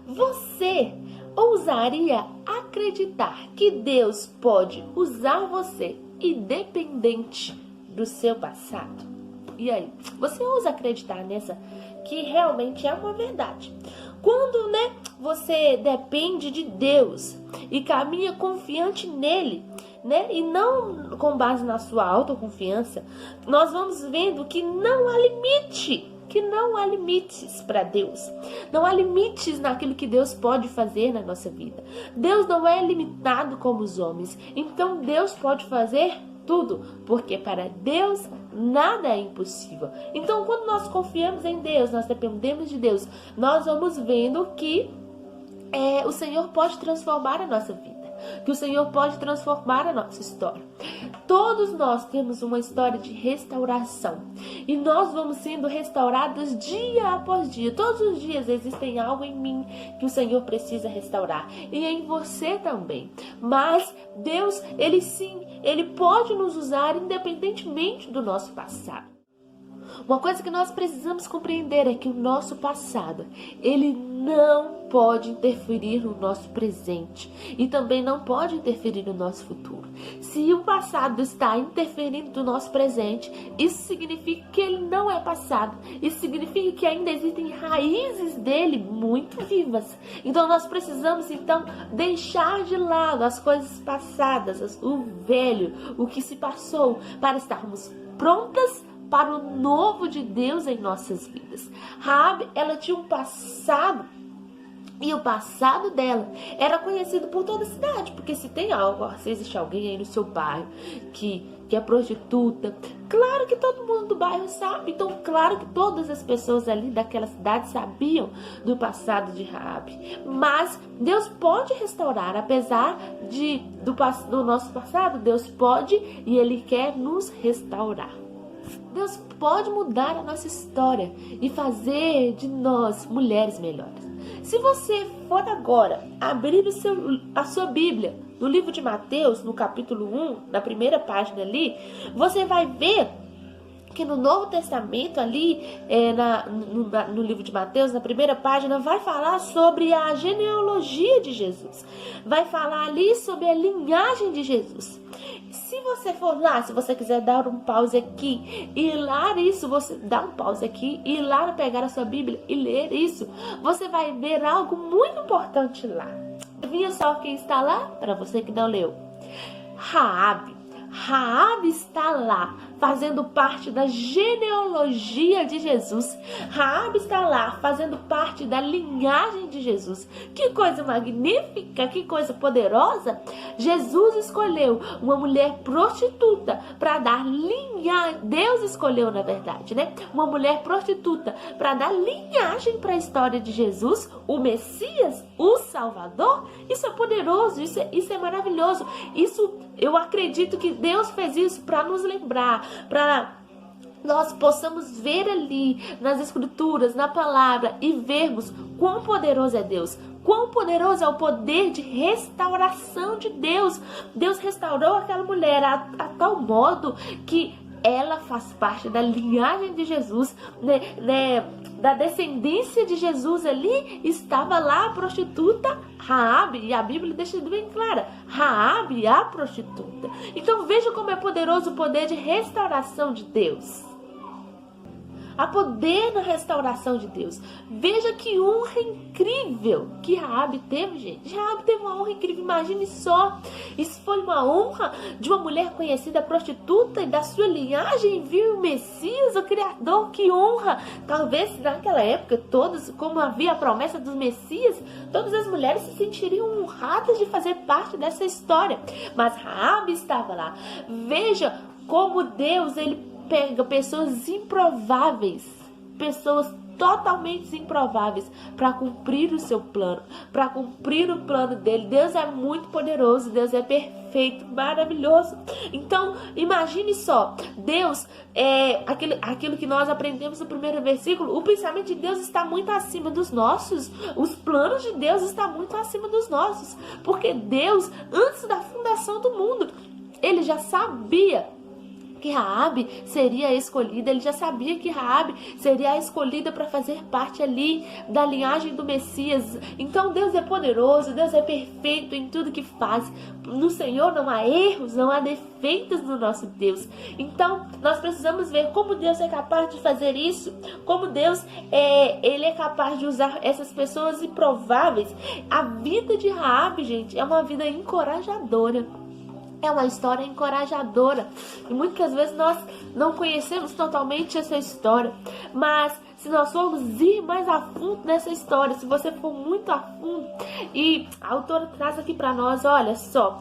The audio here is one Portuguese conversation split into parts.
Você ousaria acreditar que Deus pode usar você independente do seu passado? E aí, você ousa acreditar nessa que realmente é uma verdade? Quando, você depende de Deus e caminha confiante nele, e não com base na sua autoconfiança, nós vamos vendo que não há limites para Deus. Não há limites naquilo que Deus pode fazer na nossa vida. Deus não é limitado como os homens. Então Deus pode fazer tudo, porque para Deus nada é impossível. Então quando nós confiamos em Deus, nós dependemos de Deus, nós vamos vendo que o Senhor pode transformar a nossa vida, que o Senhor pode transformar a nossa história. Todos nós temos uma história de restauração e nós vamos sendo restaurados dia após dia. Todos os dias existem algo em mim que o Senhor precisa restaurar e em você também. Mas Deus, Ele pode nos usar independentemente do nosso passado. Uma coisa que nós precisamos compreender é que o nosso passado, ele não pode interferir no nosso presente e também não pode interferir no nosso futuro. Se o passado está interferindo no nosso presente, isso significa que ele não é passado. Isso significa que ainda existem raízes dele muito vivas. Então nós precisamos deixar de lado as coisas passadas, o velho, o que se passou, para estarmos prontas para o novo de Deus em nossas vidas. Raabe, ela tinha um passado, e o passado dela era conhecido por toda a cidade, porque se existe alguém aí no seu bairro que é prostituta, claro que todo mundo do bairro sabe. Então claro que todas as pessoas ali daquela cidade sabiam do passado de Raabe. Mas Deus pode restaurar, apesar do nosso passado, Deus pode e Ele quer nos restaurar. Deus pode mudar a nossa história e fazer de nós mulheres melhores. Se você for agora abrir a sua Bíblia no livro de Mateus, no capítulo 1, na primeira página ali, você vai ver que no Novo Testamento ali, no livro de Mateus, na primeira página, vai falar sobre a genealogia de Jesus. Vai falar ali sobre a linhagem de Jesus. Se você for lá, se você quiser dar um pause aqui e ler isso, você dá um pause aqui e ir lá pegar a sua Bíblia e ler isso, você vai ver algo muito importante lá. Vinha só quem está lá, para você que não leu. Raabe está lá, fazendo parte da genealogia de Jesus. Raabe está lá, fazendo parte da linhagem de Jesus. Que coisa magnífica, que coisa poderosa. Jesus escolheu uma mulher prostituta para dar linhagem. Deus escolheu, na verdade, uma mulher prostituta para dar linhagem para a história de Jesus, o Messias, o Salvador. Isso é poderoso, isso é maravilhoso. Eu acredito que Deus fez isso para nos lembrar, para nós possamos ver ali nas Escrituras, na palavra, e vermos quão poderoso é Deus, quão poderoso é o poder de restauração de Deus. Deus restaurou aquela mulher a tal modo que ela faz parte da linhagem de Jesus, da descendência de Jesus. Ali estava lá a prostituta Raabe, e a Bíblia deixa bem clara, Raabe, a prostituta. Então veja como é poderoso o poder de restauração de Deus. Há poder na restauração de Deus. Veja que honra incrível que Raabe teve, gente. Raabe teve uma honra incrível. Imagine só. Isso foi uma honra de uma mulher conhecida prostituta e da sua linhagem viu o Messias, o Criador. Que honra. Talvez naquela época, todas, como havia a promessa dos Messias, todas as mulheres se sentiriam honradas de fazer parte dessa história. Mas Raabe estava lá. Veja como Deus, Ele pega pessoas improváveis, pessoas totalmente improváveis para cumprir o seu plano, para cumprir o plano dele. Deus é muito poderoso, Deus é perfeito, maravilhoso. Então, imagine só, Deus é aquilo que nós aprendemos no primeiro versículo. O pensamento de Deus está muito acima dos nossos, os planos de Deus estão muito acima dos nossos, porque Deus, antes da fundação do mundo, Ele já sabia que Raabe seria a escolhida, ele já sabia que Raabe seria a escolhida para fazer parte ali da linhagem do Messias. Então Deus é poderoso, Deus é perfeito em tudo que faz. No Senhor não há erros, não há defeitos no nosso Deus. Então nós precisamos ver como Deus é capaz de fazer isso, como Deus ele é capaz de usar essas pessoas improváveis. A vida de Raabe, gente, é uma vida encorajadora. É uma história encorajadora. E muitas vezes nós não conhecemos totalmente essa história. Mas se nós formos ir mais a fundo nessa história, se você for muito a fundo, e a autora traz aqui para nós, olha só,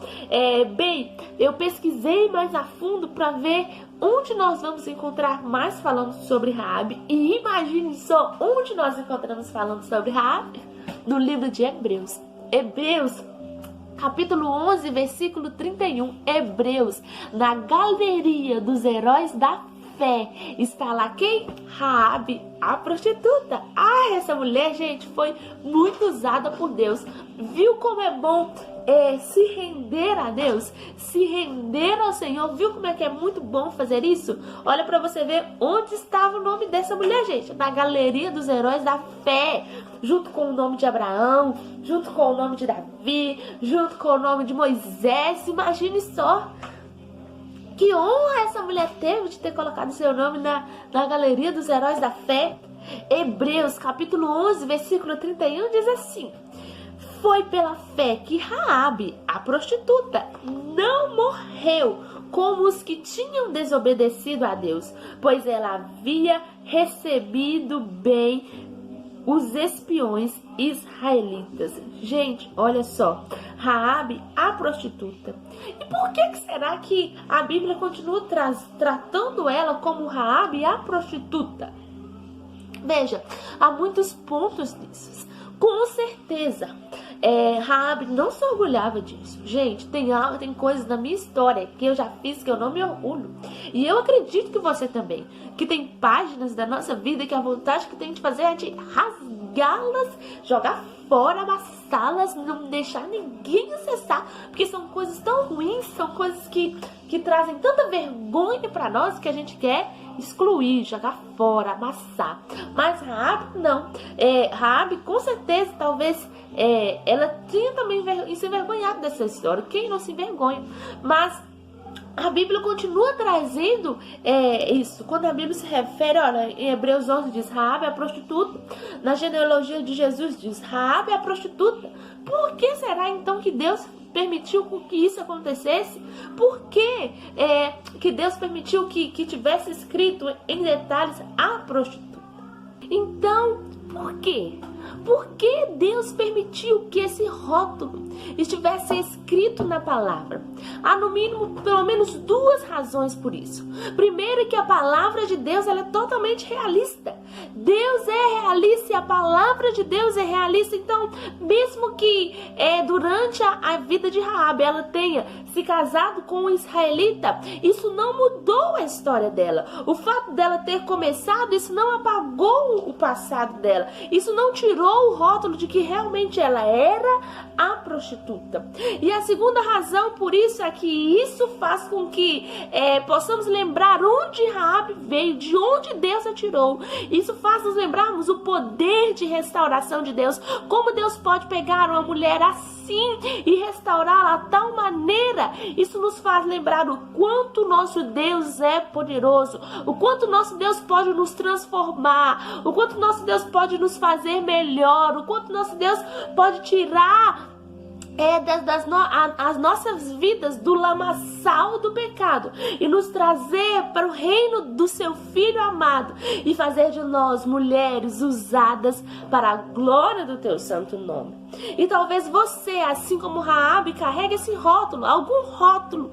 bem, eu pesquisei mais a fundo para ver onde nós vamos encontrar mais falando sobre Raabe. E imagine só onde nós encontramos falando sobre Raabe, no livro de Hebreus. Hebreus capítulo 11, versículo 31, Hebreus, na galeria dos heróis da fé, está lá quem? Raabe, a prostituta. Essa mulher, gente, foi muito usada por Deus. Viu como é bom se render a Deus, se render ao Senhor? Viu como é que é muito bom fazer isso? Olha para você ver onde estava o nome dessa mulher, gente. Na galeria dos heróis da fé, junto com o nome de Abraão, junto com o nome de Davi, junto com o nome de Moisés. Imagine só que honra essa mulher teve de ter colocado seu nome na galeria dos heróis da fé. Hebreus capítulo 11, versículo 31 diz assim: foi pela fé que Raabe, a prostituta, não morreu como os que tinham desobedecido a Deus, pois ela havia recebido bem os espiões israelitas. Gente, olha só, Raabe, a prostituta. E por que será que a Bíblia continua tratando ela como Raabe, a prostituta? Veja, há muitos pontos nisso. Com certeza, Raabe não se orgulhava disso. Gente, tem coisas na minha história que eu já fiz que eu não me orgulho. E eu acredito que você também. Que tem páginas da nossa vida que a vontade que tem de fazer é de rasgá-las, jogar fora, amassá-las, não deixar ninguém acessar. Porque são coisas tão ruins, são coisas que trazem tanta vergonha para nós que a gente quer excluir, jogar fora, amassar. Mas Raabe não. Raabe, com certeza, talvez ela tinha também se envergonhado dessa história. Quem não se envergonha? Mas a Bíblia continua trazendo isso. Quando a Bíblia se refere, olha, em Hebreus 11 diz Raabe a prostituta. Na genealogia de Jesus diz Raabe a prostituta. Por que será então que Deus permitiu que isso acontecesse? Por que que Deus permitiu que tivesse escrito em detalhes a prostituta? Então, por quê? Por que Deus permitiu que esse rótulo estivesse escrito na palavra? Há no mínimo, pelo menos duas razões por isso. Primeiro é que a palavra de Deus ela é totalmente realista. Deus é realista e a palavra de Deus é realista. Então, mesmo que durante a vida de Raabe ela tenha se casado com um israelita, isso não mudou a história dela. O fato dela ter começado, isso não apagou o passado dela. Isso não tirou o rótulo de que realmente ela era a prostituta. E a segunda razão por isso é que isso faz com que possamos lembrar onde Raabe veio, de onde Deus a tirou. Isso faz nos lembrarmos o poder de restauração de Deus. Como Deus pode pegar uma mulher assim e restaurá-la de tal maneira. Isso nos faz lembrar o quanto nosso Deus é poderoso, o quanto nosso Deus pode nos transformar, o quanto nosso Deus pode nos fazer melhor, o quanto nosso Deus pode tirar as nossas vidas do lamaçal do pecado e nos trazer para o reino do seu Filho amado e fazer de nós mulheres usadas para a glória do teu santo nome. E talvez você, assim como Raabe, carregue esse rótulo, algum rótulo.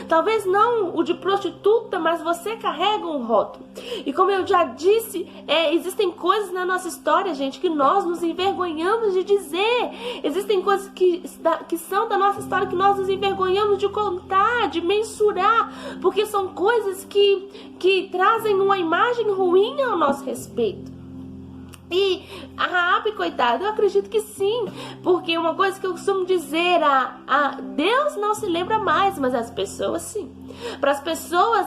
Talvez não o de prostituta, mas você carrega um rótulo. E como eu já disse, existem coisas na nossa história, gente, que nós nos envergonhamos de dizer. Existem coisas que são da nossa história que nós nos envergonhamos de contar, de mensurar, porque são coisas que trazem uma imagem ruim ao nosso respeito. E a Raabe, coitada, eu acredito que sim, porque uma coisa que eu costumo dizer, Deus não se lembra mais, mas as pessoas sim. Para as pessoas,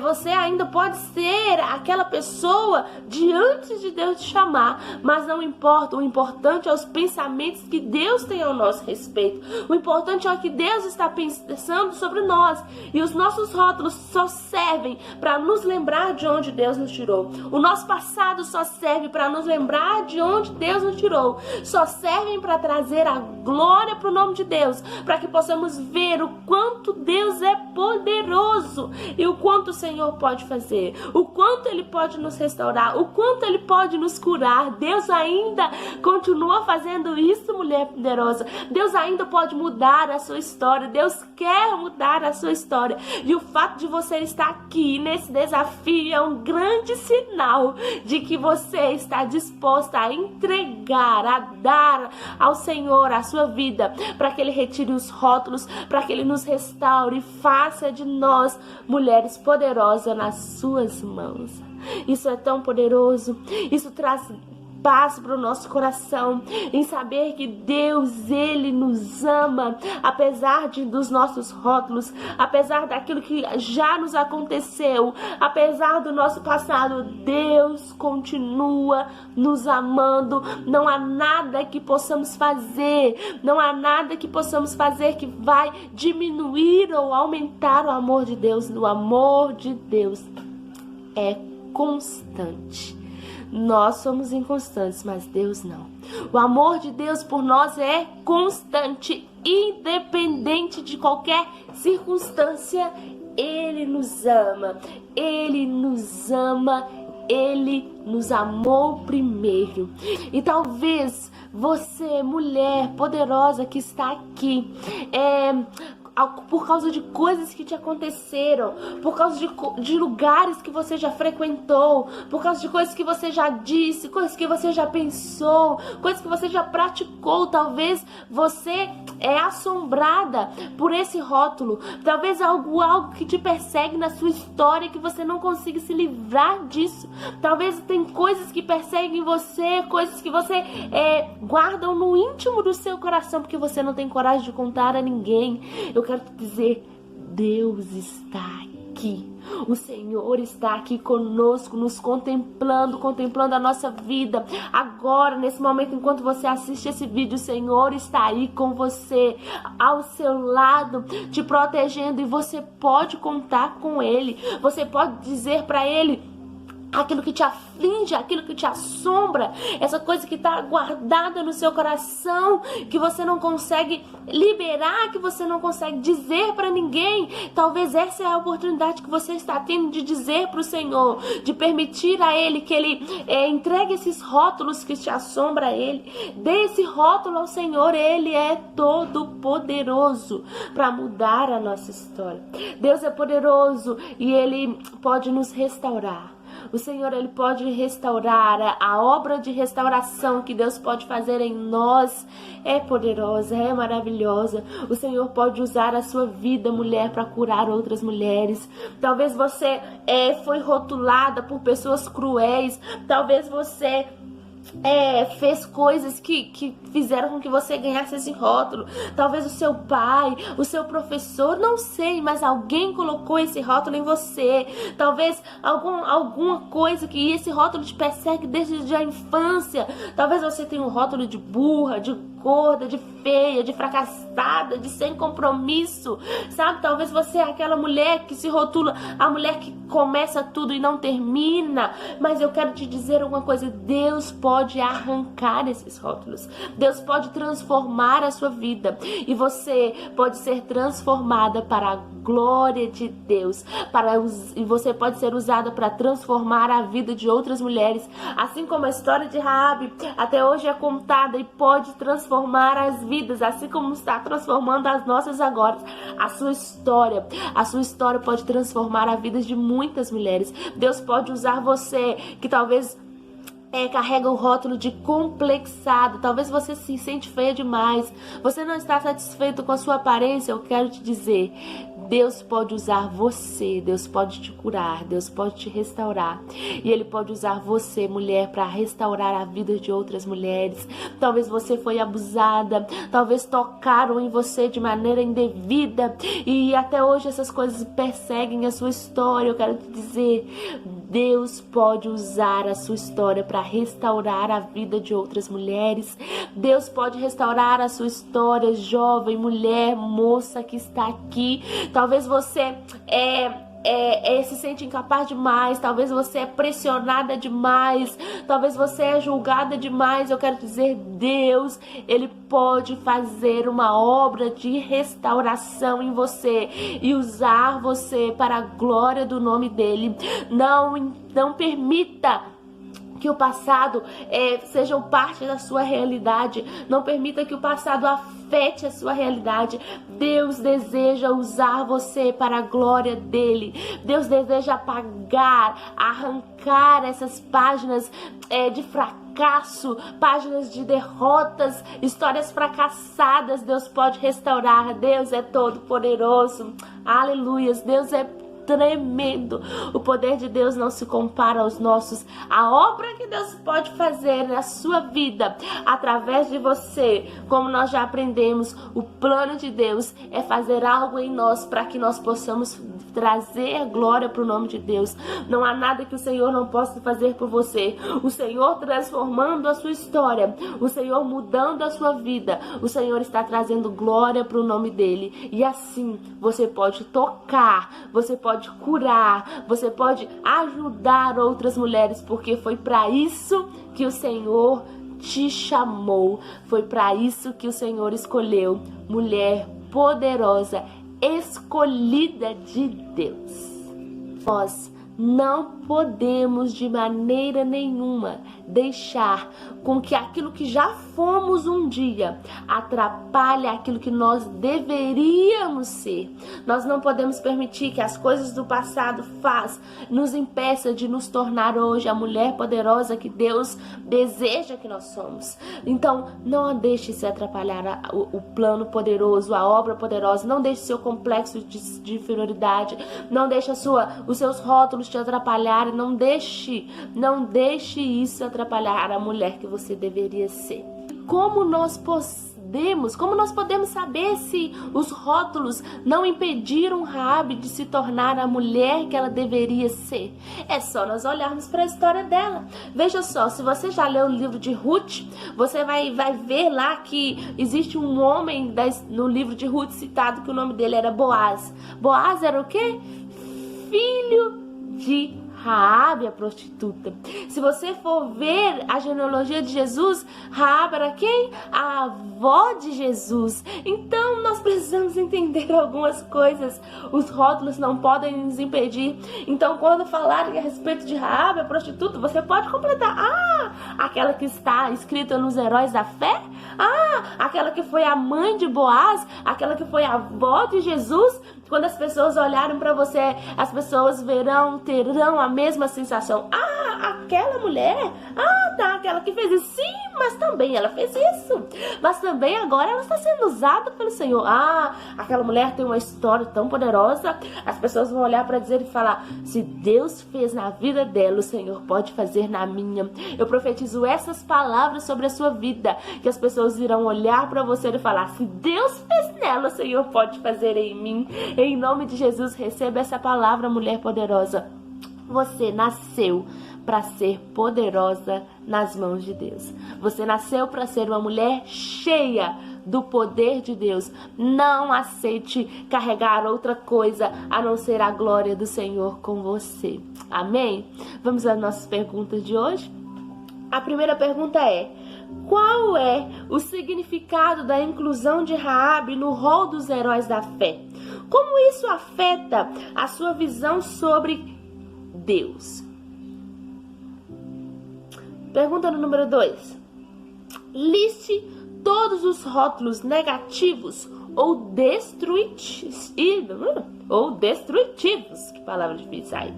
você ainda pode ser aquela pessoa de antes de Deus te chamar, mas não importa, o importante é os pensamentos que Deus tem ao nosso respeito, o importante é o que Deus está pensando sobre nós, e os nossos rótulos só servem para nos lembrar de onde Deus nos tirou, o nosso passado só serve para nos lembrar de onde Deus nos tirou, só servem para trazer a glória para o nome de Deus, para que possamos ver o quanto Deus é poderoso e o quanto o Senhor pode fazer, o quanto Ele pode nos restaurar, o quanto Ele pode nos curar. Deus ainda continua fazendo isso, mulher poderosa. Deus ainda pode mudar a sua história, Deus quer mudar a sua história, e o fato de você estar aqui nesse desafio é um grande sinal de que você está disposta a entregar, a dar ao Senhor a sua vida, para que Ele retire os rótulos, para que Ele nos restaure e faça de nós mulheres poderosas nas suas mãos. Isso é tão poderoso, isso traz paz para o nosso coração, em saber que Deus, Ele nos ama, apesar dos nossos rótulos, apesar daquilo que já nos aconteceu, apesar do nosso passado, Deus continua nos amando. Não há nada que possamos fazer, não há nada que possamos fazer que vai diminuir ou aumentar o amor de Deus. O amor de Deus é constante. Nós somos inconstantes, mas Deus não. O amor de Deus por nós é constante, independente de qualquer circunstância. Ele nos ama, Ele nos ama, Ele nos amou primeiro. E talvez você, mulher poderosa que está aqui, por causa de coisas que te aconteceram, por causa de lugares que você já frequentou, por causa de coisas que você já disse, coisas que você já pensou, coisas que você já praticou. Talvez você é assombrada por esse rótulo, talvez algo que te persegue na sua história, que você não consiga se livrar disso. Talvez tem coisas que perseguem você, coisas que você guardam no íntimo do seu coração, porque você não tem coragem de contar a ninguém. Eu quero te dizer, Deus está aqui. O Senhor está aqui conosco, nos contemplando a nossa vida. Agora, nesse momento, enquanto você assiste esse vídeo, o Senhor está aí com você, ao seu lado, te protegendo, e você pode contar com Ele. Você pode dizer para Ele aquilo que te aflige, aquilo que te assombra, essa coisa que está guardada no seu coração, que você não consegue liberar, que você não consegue dizer para ninguém. Talvez essa é a oportunidade que você está tendo de dizer para o Senhor, de permitir a Ele que Ele entregue esses rótulos que te assombram a Ele. Dê esse rótulo ao Senhor. Ele é todo poderoso para mudar a nossa história. Deus é poderoso e Ele pode nos restaurar. O Senhor, Ele pode restaurar. A obra de restauração que Deus pode fazer em nós é poderosa, é maravilhosa. O Senhor pode usar a sua vida, mulher, para curar outras mulheres. Talvez você foi rotulada por pessoas cruéis. Talvez você fez coisas que fizeram com que você ganhasse esse rótulo. Talvez o seu pai, o seu professor, não sei, mas alguém colocou esse rótulo em você. Talvez alguma coisa que esse rótulo te persegue desde a infância. Talvez você tenha um rótulo de burra, de gorda, de feia, de fracassada, de sem compromisso, sabe? Talvez você é aquela mulher que se rotula, a mulher que começa tudo e não termina. Mas eu quero te dizer alguma coisa: Deus pode arrancar esses rótulos. Deus pode transformar a sua vida, e você pode ser transformada para a glória de Deus, e você pode ser usada para transformar a vida de outras mulheres, assim como a história de Raabe até hoje é contada e pode transformar as vidas, assim como está transformando as nossas agora. A sua história pode transformar a vida de muitas mulheres. Deus pode usar você, que talvez carrega o rótulo de complexado. Talvez você se sente feia demais, você não está satisfeito com a sua aparência. Eu quero te dizer, Deus pode usar você, Deus pode te curar, Deus pode te restaurar. E Ele pode usar você, mulher, para restaurar a vida de outras mulheres. Talvez você foi abusada, talvez tocaram em você de maneira indevida e até hoje essas coisas perseguem a sua história. Eu quero te dizer, Deus pode usar a sua história para restaurar a vida de outras mulheres. Deus pode restaurar a sua história, jovem, mulher, moça que está aqui. Talvez você se sente incapaz demais, talvez você é pressionada demais, talvez você é julgada demais. Eu quero dizer, Deus, Ele pode fazer uma obra de restauração em você e usar você para a glória do nome dEle. Não permita que o passado seja parte da sua realidade. Não permita que o passado afete a sua realidade. Deus deseja usar você para a glória dEle. Deus deseja apagar, arrancar essas páginas de fracasso, páginas de derrotas, histórias fracassadas. Deus pode restaurar. Deus é todo poderoso. Aleluias. Deus é tremendo. O poder de Deus não se compara aos nossos. A obra que Deus pode fazer na sua vida, através de você, como nós já aprendemos, o plano de Deus é fazer algo em nós para que nós possamos trazer glória para o nome de Deus. Não há nada que o Senhor não possa fazer por você. O Senhor transformando a sua história, o Senhor mudando a sua vida, o Senhor está trazendo glória para o nome dEle. E assim você pode tocar, você pode curar, você pode ajudar outras mulheres, porque foi para isso que o Senhor te chamou, foi para isso que o Senhor escolheu. Mulher poderosa, escolhida de Deus. Nós não podemos de maneira nenhuma deixar com que aquilo que já fomos um dia atrapalhe aquilo que nós deveríamos ser. Nós não podemos permitir que as coisas do passado nos impeça de nos tornar hoje a mulher poderosa que Deus deseja que nós somos. Então, não deixe se atrapalhar o plano poderoso, a obra poderosa. Não deixe seu complexo de inferioridade, não deixe os seus rótulos te atrapalharem. Não deixe isso atrapalhar a mulher que você deveria ser. Como nós podemos saber se os rótulos não impediram Raabe de se tornar a mulher que ela deveria ser? É só nós olharmos para a história dela. Veja só, se você já leu o livro de Ruth, você vai ver lá que existe um homem no livro de Ruth citado que o nome dele era Boaz. Boaz era o quê? Filho de Raabe, a prostituta. Se você for ver a genealogia de Jesus, Raabe era quem? A avó de Jesus. Então nós precisamos entender algumas coisas. Os rótulos não podem nos impedir. Então, quando falarem a respeito de Raabe, a prostituta, você pode completar. Aquela que está escrita nos Heróis da Fé? Aquela que foi a mãe de Boaz? Aquela que foi a avó de Jesus? Quando as pessoas olharem para você, as pessoas terão a mesma sensação. Aquela mulher? Aquela que fez isso. Sim, mas também ela fez isso. Mas também agora ela está sendo usada pelo Senhor. Aquela mulher tem uma história tão poderosa. As pessoas vão olhar para dizer e falar: se Deus fez na vida dela, o Senhor pode fazer na minha. Eu profetizo essas palavras sobre a sua vida, que as pessoas irão olhar para você e falar: se Deus fez nela, o Senhor pode fazer em mim. Em nome de Jesus, receba essa palavra, mulher poderosa. Você nasceu para ser poderosa nas mãos de Deus. Você nasceu para ser uma mulher cheia do poder de Deus. Não aceite carregar outra coisa a não ser a glória do Senhor com você. Amém? Vamos às nossas perguntas de hoje? A primeira pergunta é: qual é o significado da inclusão de Raabe no rol dos heróis da fé? Como isso afeta a sua visão sobre Deus? Pergunta número 2. Liste todos os rótulos negativos ou destrutivos, que palavra difícil aí,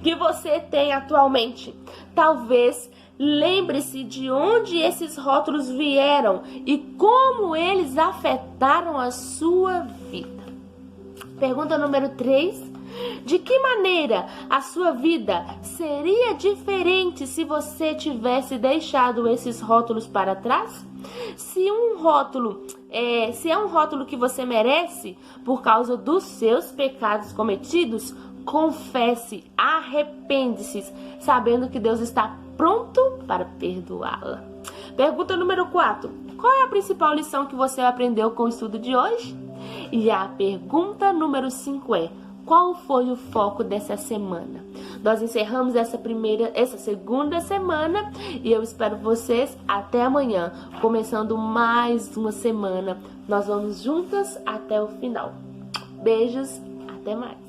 que você tem atualmente. Talvez lembre-se de onde esses rótulos vieram e como eles afetaram a sua vida. Pergunta número 3. De que maneira a sua vida seria diferente se você tivesse deixado esses rótulos para trás? Se é um rótulo que você merece por causa dos seus pecados cometidos, confesse, arrepende-se, sabendo que Deus está pronto para perdoá-la. Pergunta número 4. Qual é a principal lição que você aprendeu com o estudo de hoje? E a pergunta número 5 é: qual foi o foco dessa semana? Nós encerramos essa segunda semana e eu espero vocês até amanhã, começando mais uma semana. Nós vamos juntas até o final. Beijos, até mais.